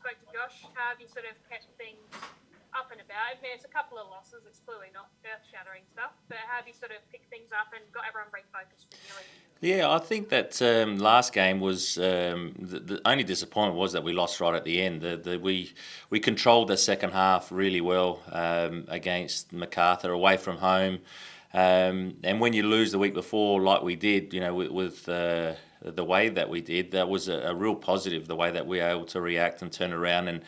spoke to Josh. How have you sort of kept things up and about? I mean, it's a couple of losses. It's clearly not earth-shattering stuff, but how have you sort of picked things up and got everyone refocused for Newey? Yeah, I think that last game was the only disappointment was that we lost right at the end. We controlled the second half really well against Macarthur away from home, and when you lose the week before like we did, with the way that we did, that was a real positive. The way that we were able to react and turn around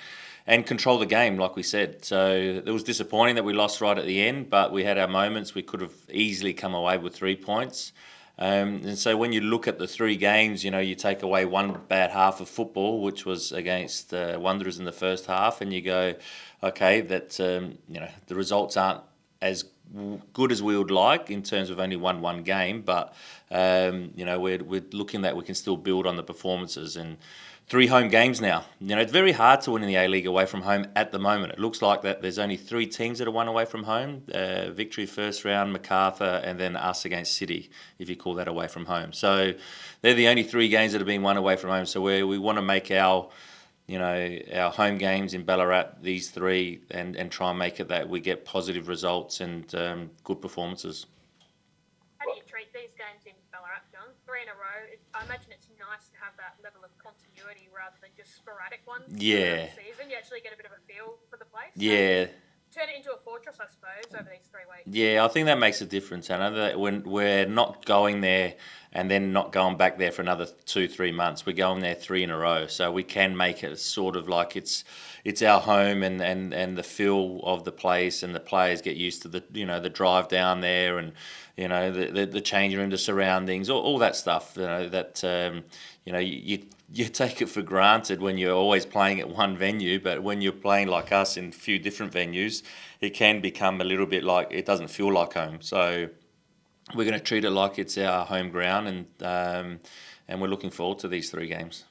and control the game, like we said. So it was disappointing that we lost right at the end, but we had our moments. We could have easily come away with 3 points. And so when you look at the three games, you take away one bad half of football, which was against Wanderers in the first half, and you go, okay, that the results aren't as good as we would like in terms of only one game, but we're looking that we can still build on the performances and. Three home games now. It's very hard to win in the A-League away from home at the moment. It looks like that there's only three teams that have won away from home. Victory first round, Macarthur, and then us against City, if you call that away from home. So they're the only three games that have been won away from home. So we want to make our home games in Ballarat, these three, and try and make it that we get positive results and good performances. How do you treat these games in Ballarat, John? Three in a row. I imagine it's nice to have that level of continuity rather than just sporadic ones Yeah. throughout the season. You actually get a bit of a feel for the place. Yeah. So turn it into a fortress, I suppose, over these 3 weeks. Yeah, I think that makes a difference, Anna. That when we're not going there and then not going back there for another 2-3 months, we're going there three in a row. So we can make it sort of like it's our home and the feel of the place, and the players get used to the drive down there, and the changing room, the surroundings, all that stuff. You take it for granted when you're always playing at one venue, but when you're playing like us in a few different venues, it can become a little bit like it doesn't feel like home. So we're going to treat it like it's our home ground, and we're looking forward to these three games.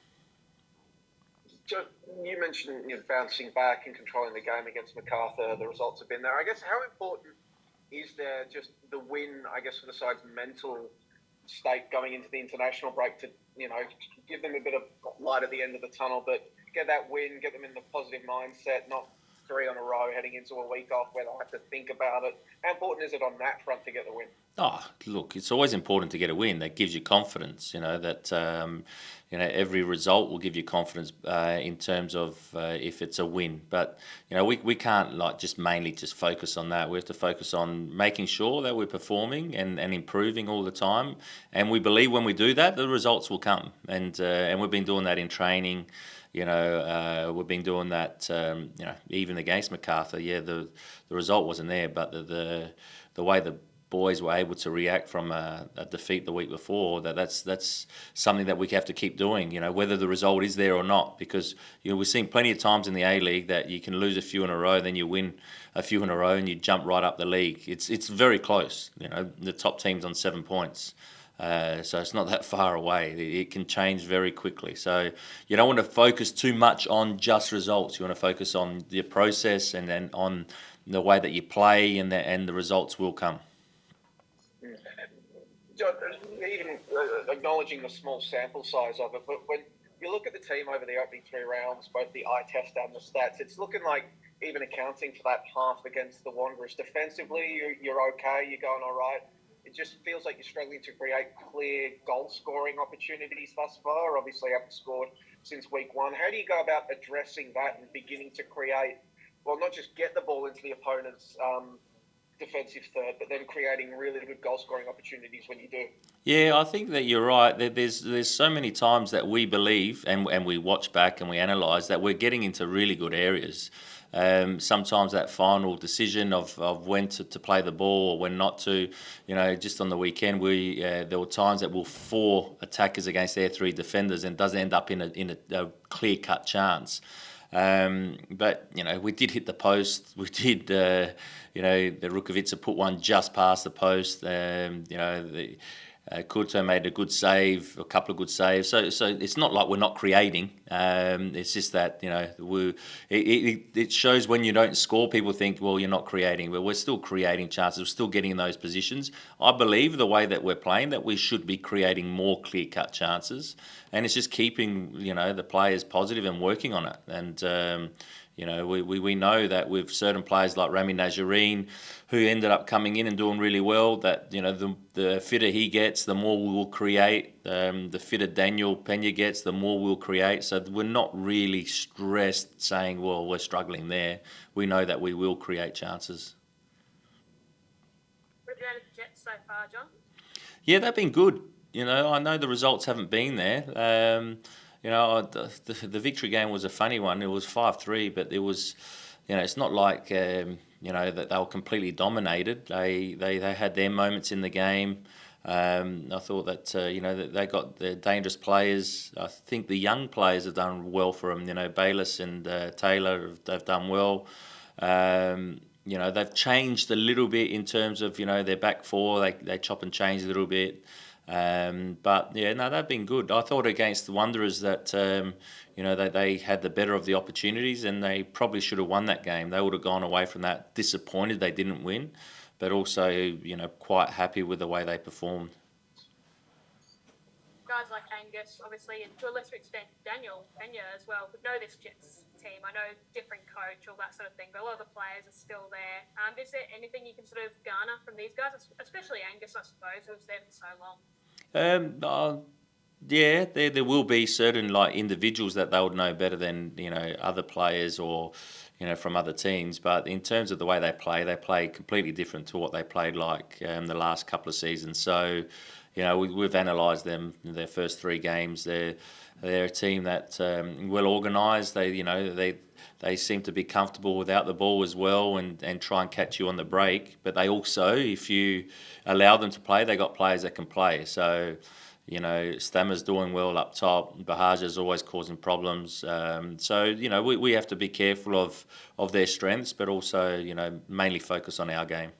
You mentioned bouncing back and controlling the game against Macarthur. The results have been there. I guess how important is there just the win, I guess, for the side's mental state going into the international break to, give them a bit of light at the end of the tunnel, but get that win, get them in the positive mindset, not three on a row heading into a week off where they'll have to think about it. How important is it on that front to get the win? Oh, look, it's always important to get a win. That gives you confidence, that every result will give you confidence in terms of if it's a win. But we can't just mainly focus on that. We have to focus on making sure that we're performing and improving all the time. And we believe when we do that, the results will come. And we've been doing that in training. We've been doing that. Even against Macarthur, the result wasn't there, but the way the boys were able to react from a defeat the week before, that's something that we have to keep doing, whether the result is there or not, because we've seen plenty of times in the A-League that you can lose a few in a row, then you win a few in a row and you jump right up the league. It's very close, the top team's on 7 points. So it's not that far away. It can change very quickly. So you don't want to focus too much on just results. You want to focus on the process and then on the way that you play, and the results will come. John, even acknowledging the small sample size of it, but when you look at the team over the opening three rounds, both the eye test and the stats, it's looking like, even accounting for that half against the Wanderers, defensively, you're okay, you're going all right. It just feels like you're struggling to create clear goal-scoring opportunities thus far. Obviously, haven't scored since week one. How do you go about addressing that and beginning to create, well, not just get the ball into the opponent's defensive third, but then creating really good goal-scoring opportunities when you do? Yeah, I think that you're right. There's so many times that we believe and we watch back and we analyse that we're getting into really good areas. Sometimes that final decision of when to play the ball or when not to, just on the weekend, there were times that we'll four attackers against their three defenders and it does end up in a clear-cut chance. But we did hit the post. We did, the Rukovica put one just past the post. Kurto made a good save, a couple of good saves. So it's not like we're not creating. It's just that it shows when you don't score, people think, well, you're not creating, but we're still creating chances. We're still getting in those positions. I believe the way that we're playing, that we should be creating more clear-cut chances, and it's just keeping the players positive and working on it. And we know that with certain players like Rami Najarine, who ended up coming in and doing really well, that the fitter he gets, the more we will create. The fitter Daniel Pena gets, the more we'll create. So we're not really stressed saying, well, we're struggling there. We know that we will create chances. What about the Jets so far, John? Yeah, they've been good. I know the results haven't been there. The victory game was a funny one. It was 5-3, but it was, it's not like that they were completely dominated. They had their moments in the game. I thought that that they got the dangerous players. I think the young players have done well for them. Bayless and Taylor, they've done well. They've changed a little bit in terms of their back four. They chop and change a little bit. But yeah, no, they've been good. I thought against the Wanderers that they had the better of the opportunities, and they probably should have won that game. They would have gone away from that disappointed they didn't win, but also quite happy with the way they performed. Guys like Angus, obviously, and to a lesser extent Daniel Pena as well, would know this Jets team. I know different coach, all that sort of thing, but a lot of the players are still there. Is there anything you can sort of garner from these guys, especially Angus, I suppose, who was there for so long? Yeah, there will be certain individuals that they would know better than other players or from other teams. But in terms of the way they play completely different to what they played the last couple of seasons. So we've analysed them in their first 3 games. They're a team that well organised. They seem to be comfortable without the ball as well and try and catch you on the break. But they also, if you allow them to play, they got players that can play. So, Stammer's doing well up top. Bahaja's always causing problems. So, we have to be careful of their strengths, but also, mainly focus on our game.